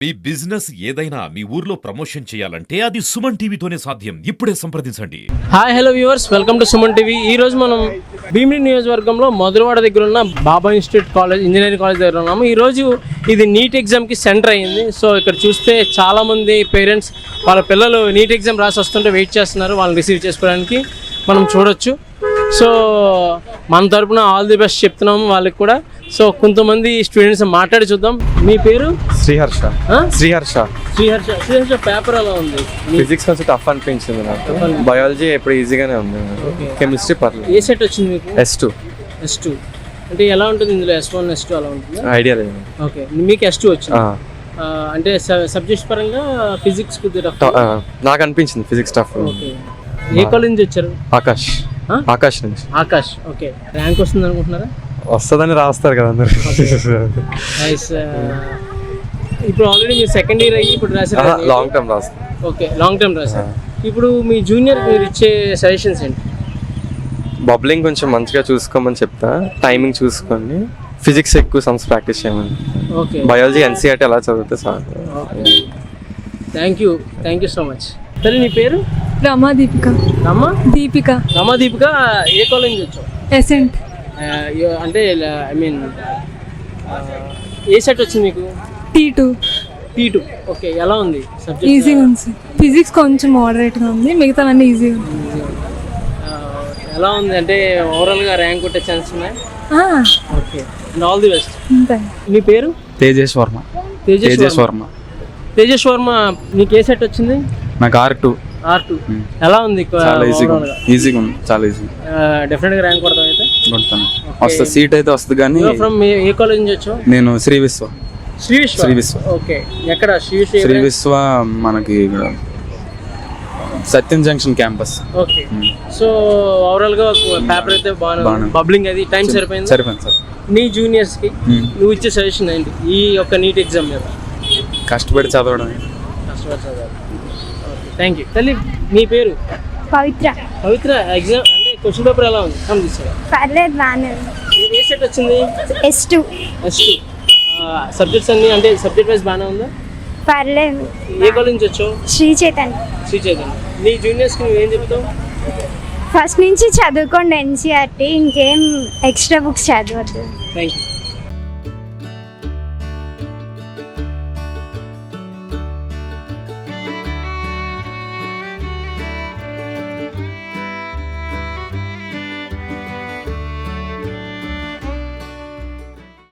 మీ business ఏదైనా మీ ఊర్లో promotion చేయాలంటే అది సుమన్ టీవీతోనే సాధ్యం. ఇప్పుడే సంప్రదించండి. Hi hello viewers, welcome to Suman TV. ఈ రోజు మనం భీమిలి నియోజకవర్గంలో మధురవాడ దగ్గర ఉన్న బాబా ఇన్స్టిట్యూట్ కాలేజ్ ఇంజనీరింగ్ కాలేజ్ దగ్గర ఉన్నాము. ఈరోజు ఇది నీట్ ఎగ్జామ్కి సెంటర్ అయ్యింది. సో ఇక్కడ చూస్తే చాలామంది పేరెంట్స్ వాళ్ళ పిల్లలు నీట్ ఎగ్జామ్ రాసి వస్తుంటే వెయిట్ చేస్తున్నారు వాళ్ళని రిసీవ్ చేసుకోవడానికి మనం చూడొచ్చు. సో మన తరపున ఆల్ ది బెస్ట్ చెప్తున్నాము వాళ్ళకి కూడా. సో కొంతమంది స్టూడెంట్స్ మాట్లాడి చూద్దాం. మీ పేరు? శ్రీహర్ష. శ్రీహర్ష పేపర్ ఎలా ఉంది? ఫిజిక్స్ కొంచెం టఫ్ అనిపించింది నాకు. బయాలజీ ఎప్పుడు ఈజీగానే ఉంది. కెమిస్ట్రీ పర్లేదు. ఏ సెట్ వచ్చింది మీకు? S2 అంటే ఎలా ఉంటుంది ఇందులో? S1 S2 అలా ఉంటుంది? ఐడియా లేదు. ఓకే, మీకు S2 వచ్చింది. అంటే సబ్జెక్ట్స్ పరంగా ఫిజిక్స్ నాకు అనిపించింది ఫిజిక్స్ టఫ్. ఏ కాలేజ్ నుంచి వచ్చారు? ఆకాష్ నుంచి. ఆకాష్. ఓకే, ర్యాంక్ వస్తుంది అనుకుంటున్నారా? వస్తుందని రాస్తారు కదా అందరు. ఇప్పుడు ఆల్రెడీ మీరు సెకండ్ ఇయర్ అయ్యి ఇప్పుడు రాసారు. లాంగ్ టర్మ్ రాస్తారు. ఓకే, లాంగ్ టర్మ్ రాశారు. ఇప్పుడు మీ జూనియర్ మీరు ఇచ్చే సజెషన్స్ ఏంటి? బబ్లింగ్ కొంచెం మంచిగా చూసుకోమని చెప్తా. టైమింగ్ చూసుకోండి. ఫిజిక్స్ ఎక్కువ సమ్స్ ప్రాక్టీస్ చేయమని. ఓకే, బయాలజీ NCERT ఎలా చదివితే sir. Thank you so much. సరే, నీ పేరు? రమాదీపిక. రమాదీపిక. ఏ కాలేజ్ నుంచి వచ్చావు? ఎసెంట్. అంటే ఐ మీన్ ఏ సెట్ వచ్చింది మీకు? T2. ఓకే, ఎలా ఉంది సబ్జెక్ట్? ఈజీగా ఉంది. ఫిజిక్స్ కొంచెం మోడరేట్గా ఉంది, మిగతావన్నీ ఈజీగా ఉంది. ఎలా ఉంది అంటే ఓవరాల్గా ర్యాంక్ కొట్టే ఛాన్స్ ఉన్నాయి? Okay, and all the best. మీ పేరు? తేజేష్ వర్మ. తేజేష్ వర్మ, నీకు ఏ సెట్ వచ్చింది? నాకు R2. ఎలా ఉంది? చాలా ఈజీగా ఉంది. చాలా ఈజీ. డెఫినెట్గా ర్యాంక్ కొడతాం అయితే? కొడతాను. వస్తా, సీట్ అయితే వస్తుంది. కానీ ఫ్రమ్ ఏ కాలేజ్ నుంచి వచ్చావు? నేను శ్రీ విశ్వ. ఓకే, ఎక్కడ శ్రీ విశ్వ? మనకి ఇక్కడ Satyam junction campus. Okay, so overall గా పేపర్ అయితే బాగా బబ్లింగ్ అది టైం సరిపోయింది సార్. నీ జూనియర్స్ కి నువ్వు ఇచ్చే సజెషన్ ఏంటి ఈ యొక్క నీట్ ఎగ్జామ్ మీద? కష్టపడి చదవడం. Thank you. తల్లి, నీ పేరు? పవిత్ర. ఎగ్జామ్ అంటే క్వశ్చన్ పేపర్ ఎలా ఉంది? పర్లేదు, బాగానే. ఏ సెట్ వచ్చింది? S2. సబ్జెక్ట్స్ అన్ని అంటే సబ్జెక్ట్ వైజ్ బాగానే ఉందా? పర్లేదు. ఏ కాలేజ్ నుంచి వచ్చావు? శ్రీ చైతన్య. నీ జూనియర్స్కి నువ్వు ఏం చెప్తావు? ఫస్ట్ నుంచి చదువుకోండి NCERT, ఇంకేం ఎక్స్ట్రా బుక్స్ చదవద్దు. Thank you.